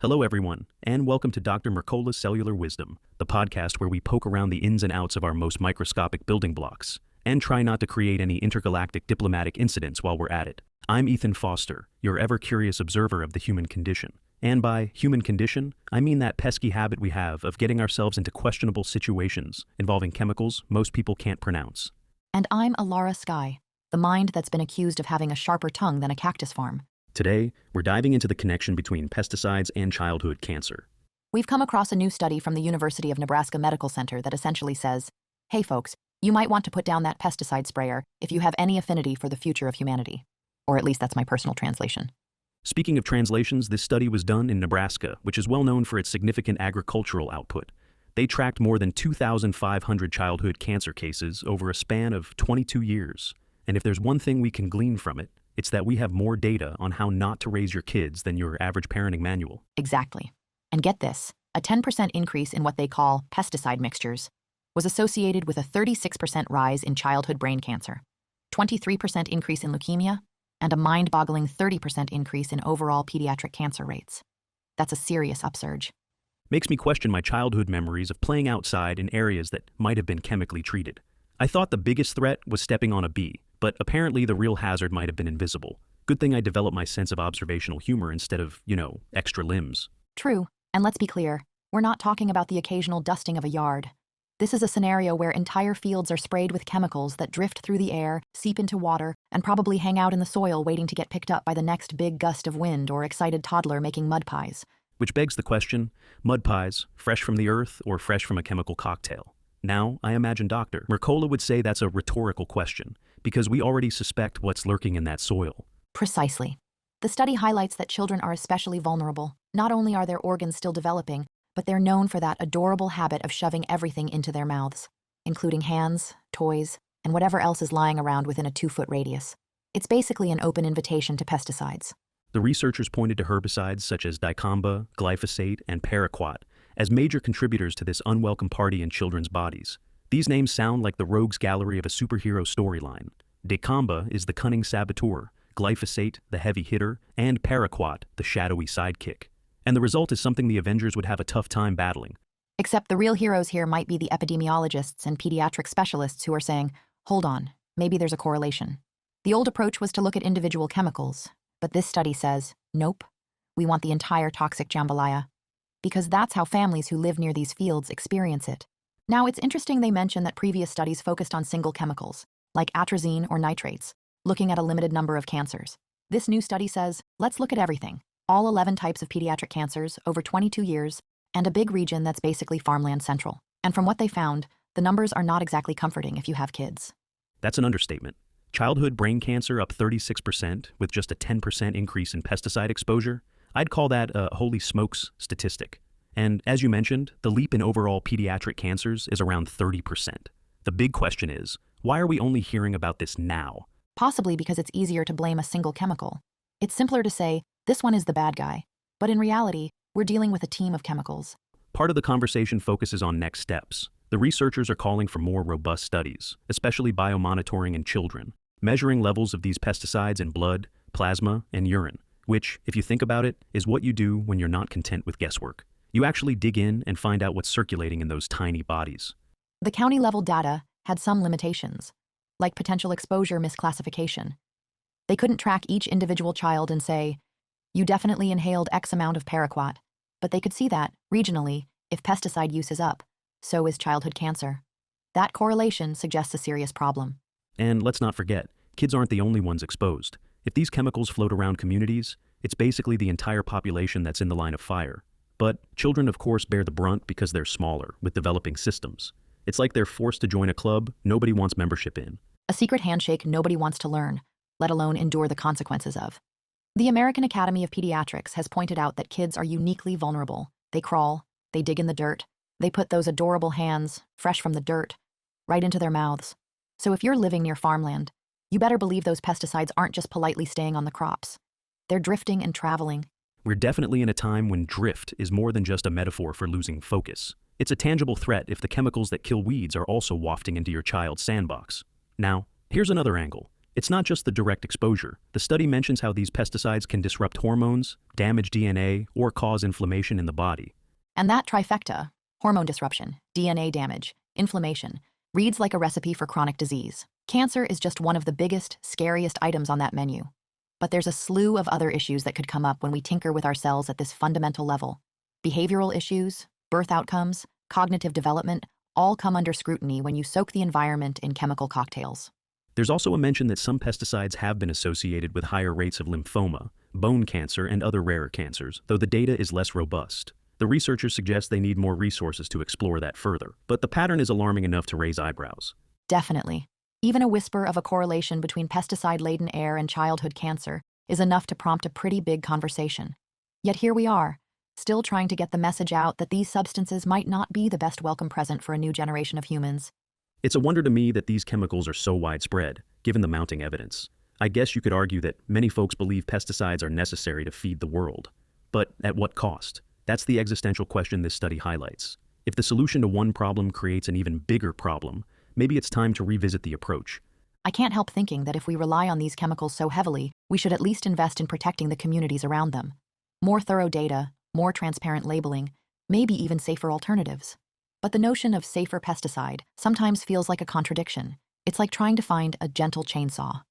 Hello, everyone, and welcome to Dr. Mercola's Cellular Wisdom, the podcast where we poke around the ins and outs of our most microscopic building blocks and try not to create any intergalactic diplomatic incidents while we're at it. I'm Ethan Foster, your ever-curious observer of the human condition. And by human condition, I mean that pesky habit we have of getting ourselves into questionable situations involving chemicals most people can't pronounce. And I'm Alara Sky, the mind that's been accused of having a sharper tongue than a cactus farm. Today, we're diving into the connection between pesticides and childhood cancer. We've come across a new study from the University of Nebraska Medical Center that essentially says, hey folks, you might want to put down that pesticide sprayer if you have any affinity for the future of humanity. Or at least that's my personal translation. Speaking of translations, this study was done in Nebraska, which is well known for its significant agricultural output. They tracked more than 2,500 childhood cancer cases over a span of 22 years. And if there's one thing we can glean from it, it's that we have more data on how not to raise your kids than your average parenting manual. Exactly. And get this, a 10% increase in what they call pesticide mixtures was associated with a 36% rise in childhood brain cancer, 23% increase in leukemia, and a mind-boggling 30% increase in overall pediatric cancer rates. That's a serious upsurge. Makes me question my childhood memories of playing outside in areas that might have been chemically treated. I thought the biggest threat was stepping on a bee, but apparently the real hazard might have been invisible. Good thing I developed my sense of observational humor instead of, extra limbs. True, and let's be clear, we're not talking about the occasional dusting of a yard. This is a scenario where entire fields are sprayed with chemicals that drift through the air, seep into water, and probably hang out in the soil waiting to get picked up by the next big gust of wind or excited toddler making mud pies. Which begs the question, mud pies, fresh from the earth or fresh from a chemical cocktail? Now, I imagine Dr. Mercola would say that's a rhetorical question, because we already suspect what's lurking in that soil. Precisely. The study highlights that children are especially vulnerable. Not only are their organs still developing, but they're known for that adorable habit of shoving everything into their mouths, including hands, toys, and whatever else is lying around within a 2-foot radius. It's basically an open invitation to pesticides. The researchers pointed to herbicides such as dicamba, glyphosate, and paraquat as major contributors to this unwelcome party in children's bodies. These names sound like the rogues gallery of a superhero storyline. Dicamba is the cunning saboteur, glyphosate the heavy hitter, and paraquat the shadowy sidekick. And the result is something the Avengers would have a tough time battling. Except the real heroes here might be the epidemiologists and pediatric specialists who are saying, hold on, maybe there's a correlation. The old approach was to look at individual chemicals, but this study says, nope, we want the entire toxic jambalaya. Because that's how families who live near these fields experience it. Now, it's interesting they mention that previous studies focused on single chemicals, like atrazine or nitrates, looking at a limited number of cancers. This new study says, let's look at everything. All 11 types of pediatric cancers over 22 years, and a big region that's basically Farmland Central. And from what they found, the numbers are not exactly comforting if you have kids. That's an understatement. Childhood brain cancer up 36% with just a 10% increase in pesticide exposure. I'd call that a holy smokes statistic. And as you mentioned, the leap in overall pediatric cancers is around 30%. The big question is, why are we only hearing about this now? Possibly because it's easier to blame a single chemical. It's simpler to say, this one is the bad guy. But in reality, we're dealing with a team of chemicals. Part of the conversation focuses on next steps. The researchers are calling for more robust studies, especially biomonitoring in children, measuring levels of these pesticides in blood, plasma, and urine, which, if you think about it, is what you do when you're not content with guesswork. You actually dig in and find out what's circulating in those tiny bodies. The county-level data had some limitations, like potential exposure misclassification. They couldn't track each individual child and say, you definitely inhaled X amount of paraquat, but they could see that, regionally, if pesticide use is up, so is childhood cancer. That correlation suggests a serious problem. And let's not forget, kids aren't the only ones exposed. If these chemicals float around communities, it's basically the entire population that's in the line of fire. But children, of course, bear the brunt because they're smaller, with developing systems. It's like they're forced to join a club nobody wants membership in. A secret handshake nobody wants to learn, let alone endure the consequences of. The American Academy of Pediatrics has pointed out that kids are uniquely vulnerable. They crawl, they dig in the dirt, they put those adorable hands, fresh from the dirt, right into their mouths. So if you're living near farmland, you better believe those pesticides aren't just politely staying on the crops. They're drifting and traveling. We're definitely in a time when drift is more than just a metaphor for losing focus. It's a tangible threat if the chemicals that kill weeds are also wafting into your child's sandbox. Now, here's another angle. It's not just the direct exposure. The study mentions how these pesticides can disrupt hormones, damage DNA, or cause inflammation in the body. And that trifecta, hormone disruption, DNA damage, inflammation, reads like a recipe for chronic disease. Cancer is just one of the biggest, scariest items on that menu. But there's a slew of other issues that could come up when we tinker with our cells at this fundamental level. Behavioral issues, birth outcomes, cognitive development, all come under scrutiny when you soak the environment in chemical cocktails. There's also a mention that some pesticides have been associated with higher rates of lymphoma, bone cancer, and other rarer cancers, though the data is less robust. The researchers suggest they need more resources to explore that further, but the pattern is alarming enough to raise eyebrows. Definitely. Even a whisper of a correlation between pesticide-laden air and childhood cancer is enough to prompt a pretty big conversation. Yet here we are, still trying to get the message out that these substances might not be the best welcome present for a new generation of humans. It's a wonder to me that these chemicals are so widespread, given the mounting evidence. I guess you could argue that many folks believe pesticides are necessary to feed the world. But at what cost? That's the existential question this study highlights. If the solution to one problem creates an even bigger problem, maybe it's time to revisit the approach. I can't help thinking that if we rely on these chemicals so heavily, we should at least invest in protecting the communities around them. More thorough data, more transparent labeling, maybe even safer alternatives. But the notion of safer pesticide sometimes feels like a contradiction. It's like trying to find a gentle chainsaw.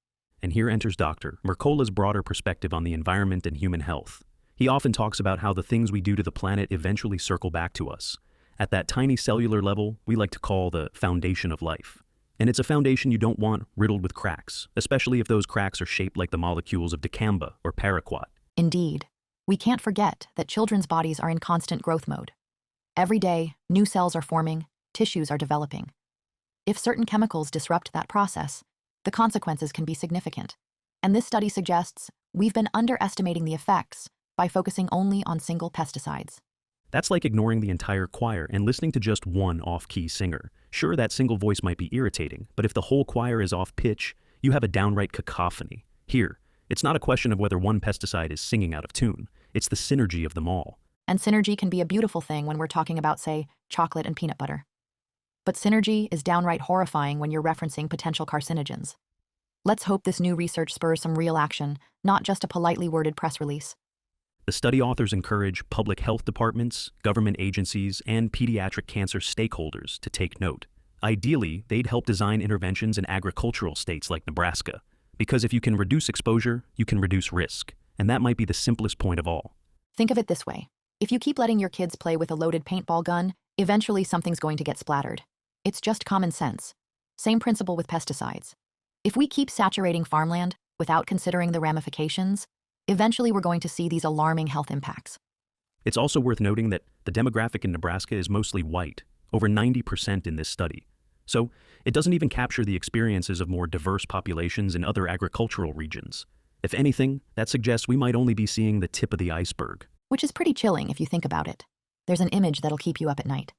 And here enters Dr. Mercola's broader perspective on the environment and human health. He often talks about how the things we do to the planet eventually circle back to us. At that tiny cellular level, we like to call the foundation of life. And it's a foundation you don't want riddled with cracks, especially if those cracks are shaped like the molecules of dicamba or paraquat. Indeed. We can't forget that children's bodies are in constant growth mode. Every day, new cells are forming, tissues are developing. If certain chemicals disrupt that process, the consequences can be significant. And this study suggests we've been underestimating the effects by focusing only on single pesticides. That's like ignoring the entire choir and listening to just one off-key singer. Sure, that single voice might be irritating, but if the whole choir is off-pitch, you have a downright cacophony. Here, it's not a question of whether one pesticide is singing out of tune. It's the synergy of them all. And synergy can be a beautiful thing when we're talking about, say, chocolate and peanut butter. But synergy is downright horrifying when you're referencing potential carcinogens. Let's hope this new research spurs some real action, not just a politely worded press release. The study authors encourage public health departments, government agencies, and pediatric cancer stakeholders to take note. Ideally, they'd help design interventions in agricultural states like Nebraska, because if you can reduce exposure, you can reduce risk, and that might be the simplest point of all. Think of it this way. If you keep letting your kids play with a loaded paintball gun, eventually something's going to get splattered. It's just common sense. Same principle with pesticides. If we keep saturating farmland without considering the ramifications, eventually we're going to see these alarming health impacts. It's also worth noting that the demographic in Nebraska is mostly white, over 90% in this study. So it doesn't even capture the experiences of more diverse populations in other agricultural regions. If anything, that suggests we might only be seeing the tip of the iceberg. Which is pretty chilling if you think about it. There's an image that'll keep you up at night.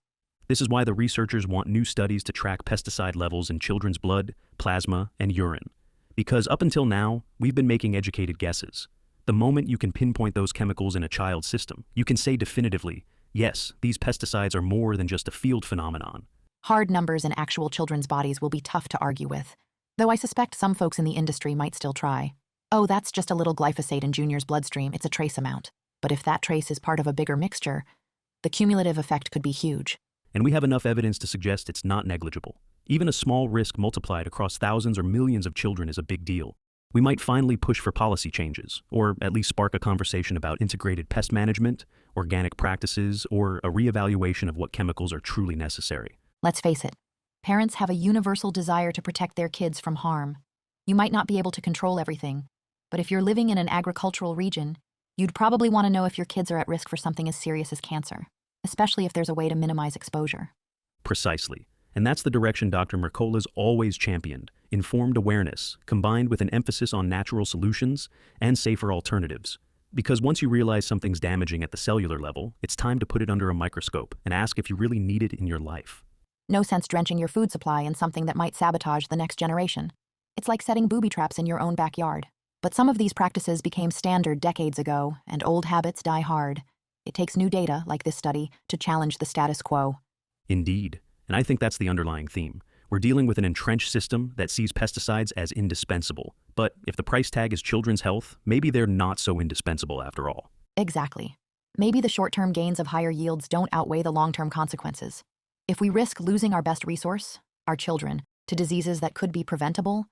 This is why the researchers want new studies to track pesticide levels in children's blood, plasma, and urine. Because up until now, we've been making educated guesses. The moment you can pinpoint those chemicals in a child's system, you can say definitively, yes, these pesticides are more than just a field phenomenon. Hard numbers in actual children's bodies will be tough to argue with, though I suspect some folks in the industry might still try. Oh, that's just a little glyphosate in Junior's bloodstream, it's a trace amount. But if that trace is part of a bigger mixture, the cumulative effect could be huge. And we have enough evidence to suggest it's not negligible. Even a small risk multiplied across thousands or millions of children is a big deal. We might finally push for policy changes, or at least spark a conversation about integrated pest management, organic practices, or a reevaluation of what chemicals are truly necessary. Let's face it, parents have a universal desire to protect their kids from harm. You might not be able to control everything, but if you're living in an agricultural region, you'd probably want to know if your kids are at risk for something as serious as cancer, especially if there's a way to minimize exposure. Precisely. And that's the direction Dr. Mercola's always championed: informed awareness, combined with an emphasis on natural solutions and safer alternatives. Because once you realize something's damaging at the cellular level, it's time to put it under a microscope and ask if you really need it in your life. No sense drenching your food supply in something that might sabotage the next generation. It's like setting booby traps in your own backyard. But some of these practices became standard decades ago, and old habits die hard. It takes new data, like this study, to challenge the status quo. Indeed. And I think that's the underlying theme. We're dealing with an entrenched system that sees pesticides as indispensable. But if the price tag is children's health, maybe they're not so indispensable after all. Exactly. Maybe the short-term gains of higher yields don't outweigh the long-term consequences. If we risk losing our best resource, our children, to diseases that could be preventable,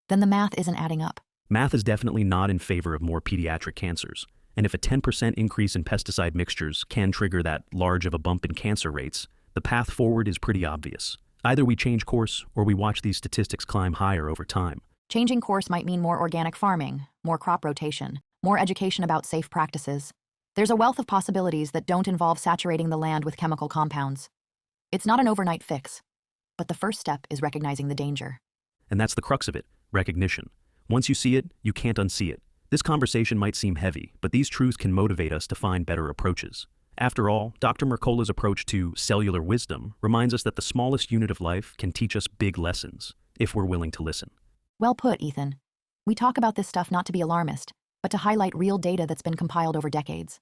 then the math isn't adding up. Math is definitely not in favor of more pediatric cancers. And if a 10% increase in pesticide mixtures can trigger that large of a bump in cancer rates, the path forward is pretty obvious. Either we change course or we watch these statistics climb higher over time. Changing course might mean more organic farming, more crop rotation, more education about safe practices. There's a wealth of possibilities that don't involve saturating the land with chemical compounds. It's not an overnight fix, but the first step is recognizing the danger. And that's the crux of it, recognition. Once you see it, you can't unsee it. This conversation might seem heavy, but these truths can motivate us to find better approaches. After all, Dr. Mercola's approach to cellular wisdom reminds us that the smallest unit of life can teach us big lessons, if we're willing to listen. Well put, Ethan. We talk about this stuff not to be alarmist, but to highlight real data that's been compiled over decades.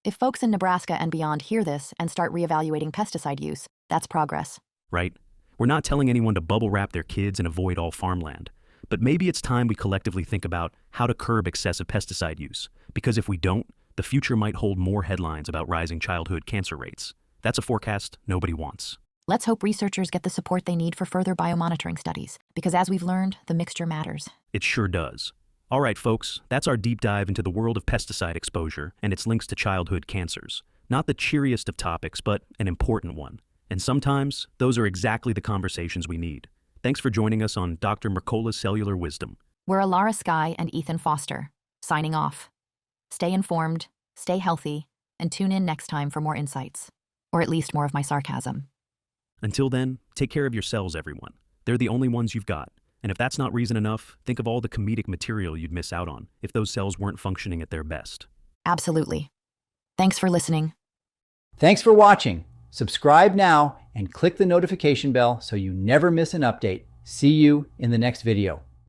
If folks in Nebraska and beyond hear this and start reevaluating pesticide use, that's progress. Right? We're not telling anyone to bubble wrap their kids and avoid all farmland. But maybe it's time we collectively think about how to curb excessive pesticide use, because if we don't, the future might hold more headlines about rising childhood cancer rates. That's a forecast nobody wants. Let's hope researchers get the support they need for further biomonitoring studies, because as we've learned, the mixture matters. It sure does. All right, folks, that's our deep dive into the world of pesticide exposure and its links to childhood cancers. Not the cheeriest of topics, but an important one. And sometimes, those are exactly the conversations we need. Thanks for joining us on Dr. Mercola's Cellular Wisdom. We're Alara Skye and Ethan Foster, signing off. Stay informed, stay healthy, and tune in next time for more insights. Or at least more of my sarcasm. Until then, take care of yourselves, everyone. They're the only ones you've got. And if that's not reason enough, think of all the comedic material you'd miss out on if those cells weren't functioning at their best. Absolutely. Thanks for listening. Thanks for watching. Subscribe now and click the notification bell so you never miss an update. See you in the next video.